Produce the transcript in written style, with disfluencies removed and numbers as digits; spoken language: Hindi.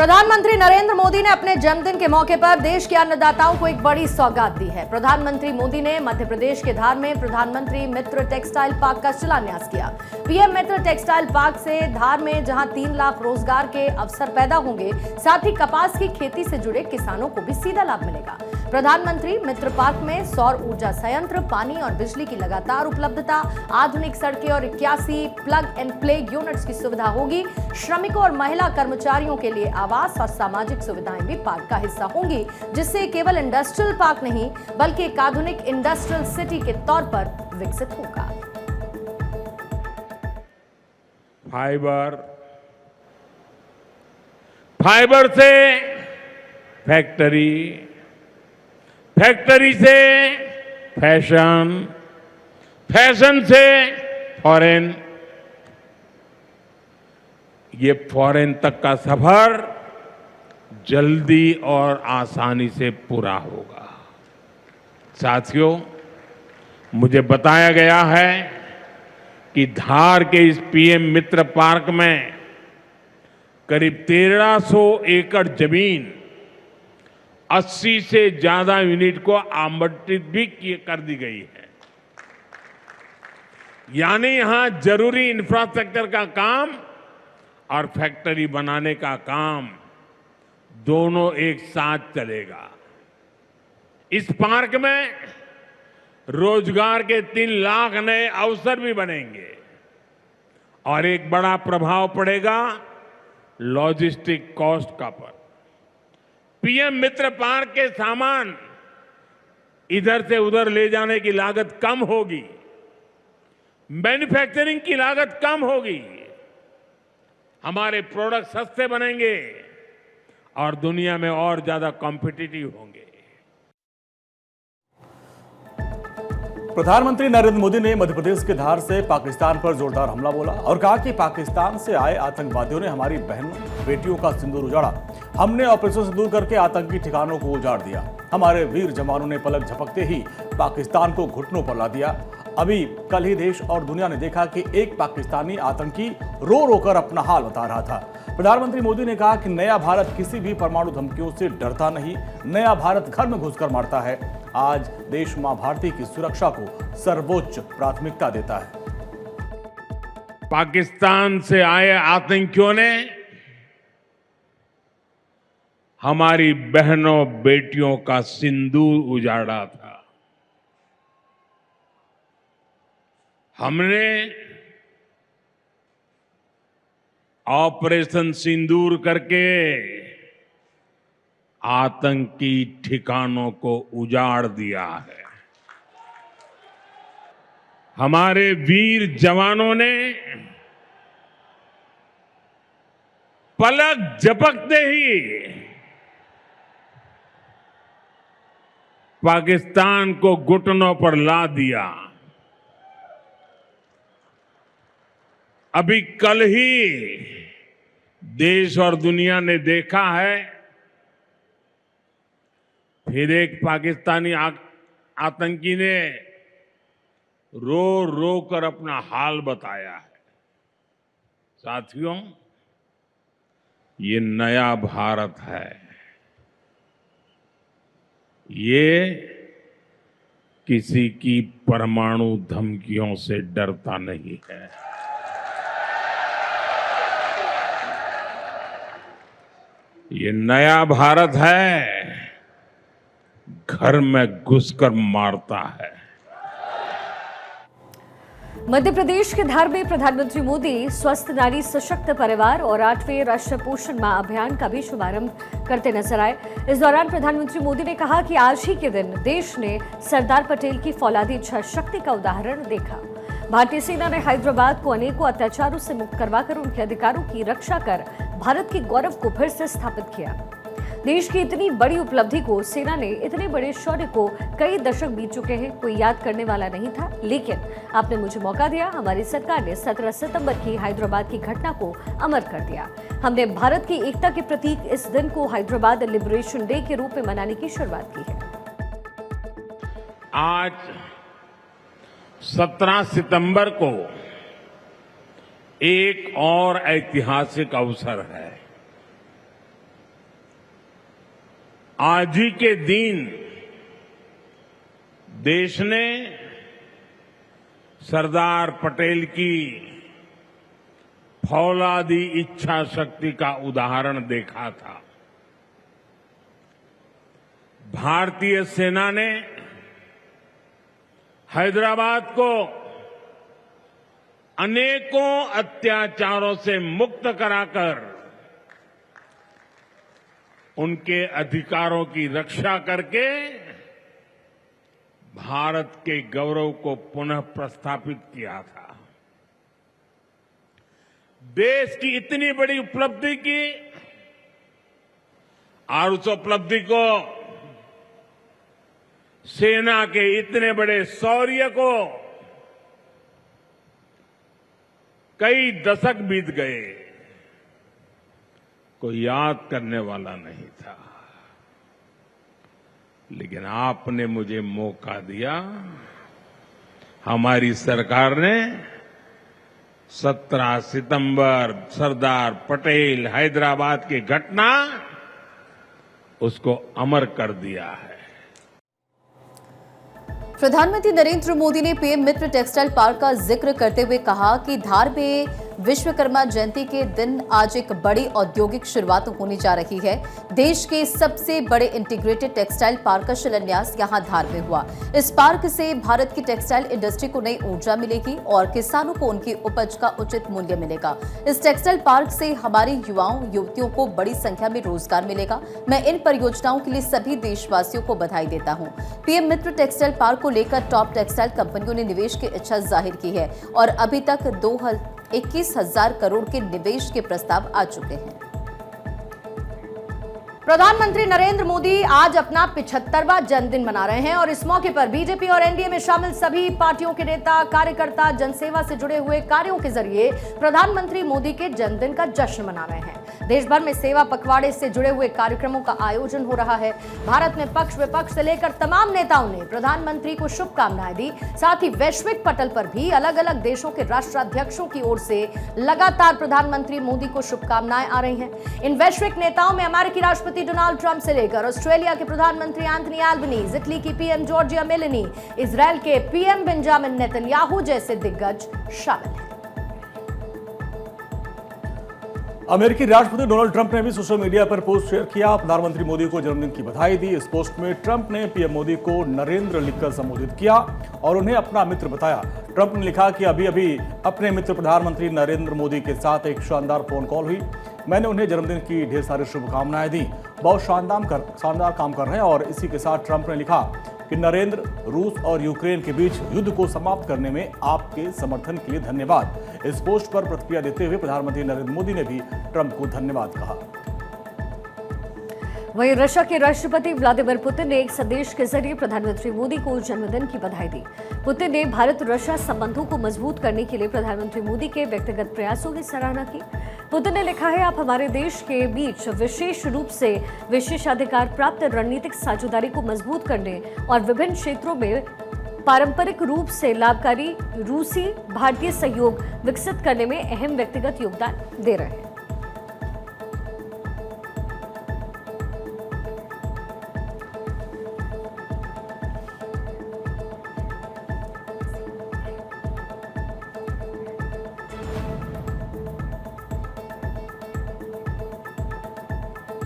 प्रधानमंत्री नरेंद्र मोदी ने अपने जन्मदिन के मौके पर देश के अन्नदाताओं को एक बड़ी सौगात दी है। प्रधानमंत्री मोदी ने मध्य प्रदेश के धार में प्रधानमंत्री मित्र टेक्सटाइल पार्क का शिलान्यास किया। पीएम मित्र टेक्सटाइल पार्क से धार में जहां 3 लाख रोजगार के अवसर पैदा होंगे, साथ ही कपास की खेती से जुड़े किसानों को भी सीधा लाभ मिलेगा। प्रधानमंत्री मित्र पार्क में सौर ऊर्जा संयंत्र, पानी और बिजली की लगातार उपलब्धता, आधुनिक सड़कें और 81 प्लग एंड प्ले यूनिट्स की सुविधा होगी। श्रमिकों और महिला कर्मचारियों के लिए आवास और सामाजिक सुविधाएं भी पार्क का हिस्सा होंगी, जिससे केवल इंडस्ट्रियल पार्क नहीं बल्कि एक आधुनिक इंडस्ट्रियल सिटी के तौर पर विकसित होगा। फाइबर से फैक्ट्री, फैक्ट्री से फैशन, फैशन से फॉरेन, ये फॉरेन तक का सफर जल्दी और आसानी से पूरा होगा। साथियों, मुझे बताया गया है कि धार के इस पीएम मित्र पार्क में करीब 1300 एकड़ जमीन 80 से ज्यादा यूनिट को आवंटित भी कर दी गई है। यानी यहां जरूरी इंफ्रास्ट्रक्चर का काम और फैक्ट्री बनाने का काम दोनों एक साथ चलेगा। इस पार्क में रोजगार के 3 लाख नए अवसर भी बनेंगे और एक बड़ा प्रभाव पड़ेगा लॉजिस्टिक कॉस्ट का पर। पीएम मित्र पार्क के सामान इधर से उधर ले जाने की लागत कम होगी, मैन्युफैक्चरिंग की लागत कम होगी, हमारे प्रोडक्ट सस्ते बनेंगे और दुनिया में और ज्यादा कॉम्पिटिटिव होंगे। प्रधानमंत्री नरेंद्र मोदी ने मध्य प्रदेश के धार से पाकिस्तान पर जोरदार हमला बोला और कहा कि पाकिस्तान से आए आतंकवादियों ने हमारी बहनों बेटियों का सिंदूर उजाड़ा। हमने ऑपरेशन सिंदूर करके आतंकी ठिकानों को उजाड़ दिया। हमारे वीर जवानों ने पलक झपकते ही पाकिस्तान को घुटनों पर ला दिया। अभी कल ही देश और दुनिया ने देखा कि एक पाकिस्तानी आतंकी रो रो कर अपना हाल बता रहा था। प्रधानमंत्री मोदी ने कहा कि नया भारत किसी भी परमाणु धमकियों से डरता नहीं, नया भारत घर में घुसकर मारता है। आज देश मां भारती की सुरक्षा को सर्वोच्च प्राथमिकता देता है। पाकिस्तान से आए आतंकियों ने हमारी बहनों बेटियों का सिंदूर उजाड़ा था। हमने ऑपरेशन सिंदूर करके आतंकी ठिकानों को उजाड़ दिया है। हमारे वीर जवानों ने पलक झपकते ही पाकिस्तान को घुटनों पर ला दिया। अभी कल ही देश और दुनिया ने देखा है, फिर एक पाकिस्तानी आतंकी ने रो रो कर अपना हाल बताया है। साथियों, ये नया भारत है। ये किसी की परमाणु धमकियों से डरता नहीं है। ये नया भारत है, घर में घुसकर मारता है। मध्य प्रदेश के धार में प्रधानमंत्री मोदी स्वस्थ नारी सशक्त परिवार और 8वें राष्ट्रीय पोषण माह अभियान का भी शुभारंभ करते नजर आए। इस दौरान प्रधानमंत्री मोदी ने कहा कि आज ही के दिन देश ने सरदार पटेल की फौलादी इच्छा शक्ति का उदाहरण देखा। भारतीय सेना ने हैदराबाद को अनेकों अत्याचारों से मुक्त करवाकर उनके अधिकारों की रक्षा कर भारत के गौरव को फिर से स्थापित किया। देश की इतनी बड़ी उपलब्धि को, सेना ने इतने बड़े शौर्य को कई दशक बीत चुके हैं, कोई याद करने वाला नहीं था, लेकिन आपने मुझे मौका दिया। हमारी सरकार ने 17 सितंबर की हैदराबाद की घटना को अमर कर दिया। हमने भारत की एकता के प्रतीक इस दिन को हैदराबाद लिबरेशन डे के रूप में मनाने की शुरुआत की है। आज 17 सितंबर को एक और ऐतिहासिक अवसर है। आज ही के दिन देश ने सरदार पटेल की फौलादी इच्छा शक्ति का उदाहरण देखा था। भारतीय सेना ने हैदराबाद को अनेकों अत्याचारों से मुक्त कराकर उनके अधिकारों की रक्षा करके भारत के गौरव को पुनः प्रस्थापित किया था। देश की इतनी बड़ी उपलब्धि की और उस उपलब्धि को सेना के इतने बड़े शौर्य को कई दशक बीत गए, कोई याद करने वाला नहीं था। लेकिन आपने मुझे मौका दिया। हमारी सरकार ने 17 सितंबर सरदार पटेल हैदराबाद की घटना उसको अमर कर दिया है। प्रधानमंत्री नरेंद्र मोदी ने पीएम मित्र टेक्सटाइल पार्क का जिक्र करते हुए कहा कि धार में विश्वकर्मा जयंती के दिन आज एक बड़ी औद्योगिक शुरुआत होने जा रही है। देश के सबसे बड़े इंटीग्रेटेड टेक्सटाइल पार्क का शिलान्यास यहां धार में हुआ। इस पार्क से भारत की टेक्सटाइल इंडस्ट्री को नई ऊर्जा मिलेगी और किसानों को उनकी उपज का उचित मूल्य मिलेगा। इस टेक्सटाइल पार्क से हमारे युवाओं युवतियों को बड़ी संख्या में रोजगार मिलेगा। मैं इन परियोजनाओं के लिए सभी देशवासियों को बधाई देता हूं। पीएम मित्र टेक्सटाइल पार्क को लेकर टॉप टेक्सटाइल कंपनियों ने निवेश की इच्छा जाहिर की है और अभी तक 21,000 करोड़ के निवेश के प्रस्ताव आ चुके हैं। प्रधानमंत्री नरेंद्र मोदी आज अपना 75वां जन्मदिन मना रहे हैं और इस मौके पर बीजेपी और एनडीए में शामिल सभी पार्टियों के नेता कार्यकर्ता जनसेवा से जुड़े हुए कार्यों के जरिए प्रधानमंत्री मोदी के जन्मदिन का जश्न मना रहे हैं। देश भर में सेवा पखवाड़े से जुड़े हुए कार्यक्रमों का आयोजन हो रहा है। भारत में पक्ष विपक्ष से लेकर तमाम नेताओं ने प्रधानमंत्री को शुभकामनाएं दी। साथ ही वैश्विक पटल पर भी अलग अलग देशों के राष्ट्राध्यक्षों की ओर से लगातार प्रधानमंत्री मोदी को शुभकामनाएं आ रही हैं। इन वैश्विक नेताओं में अमेरिकी राष्ट्रपति डोनाल्ड ट्रंप से लेकर ऑस्ट्रेलिया के प्रधानमंत्री एंथनी एल्बनीज, इटली की पीएम जॉर्जिया मेलोनी, इजरायल के पीएम बेंजामिन नेतन्याहू जैसे दिग्गज शामिल हैं। अमेरिकी राष्ट्रपति डोनाल्ड ट्रंप ने भी सोशल मीडिया पर पोस्ट शेयर किया। प्रधानमंत्री मोदी को जन्मदिन की बधाई दी। इस पोस्ट में ट्रंप ने पीएम मोदी को नरेंद्र लिखकर संबोधित किया और उन्हें अपना मित्र बताया। ट्रंप ने लिखा कि अभी अभी अपने मित्र प्रधानमंत्री नरेंद्र मोदी के साथ एक शानदार फोन कॉल हुई। मैंने उन्हें जन्मदिन की ढेर सारी शुभकामनाएं दी। बहुत शानदार काम कर रहे हैं। और इसी के साथ ट्रंप ने लिखा कि नरेंद्र, रूस और यूक्रेन के बीच युद्ध को समाप्त करने में आपके समर्थन के लिए धन्यवाद। इस पोस्ट पर प्रतिक्रिया देते हुए प्रधानमंत्री नरेंद्र मोदी ने भी ट्रंप को धन्यवाद कहा। वहीं रशिया के राष्ट्रपति व्लादिमीर पुतिन ने एक संदेश के जरिए प्रधानमंत्री मोदी को जन्मदिन की बधाई दी। पुतिन ने भारत रशिया संबंधों को मजबूत करने के लिए प्रधानमंत्री मोदी के व्यक्तिगत प्रयासों की सराहना की। पुतिन ने लिखा है, आप हमारे देश के बीच विशेष रूप से विशेषाधिकार प्राप्त रणनीतिक साझेदारी को मजबूत करने और विभिन्न क्षेत्रों में पारंपरिक रूप से लाभकारी रूसी भारतीय सहयोग विकसित करने में अहम व्यक्तिगत योगदान दे रहे हैं।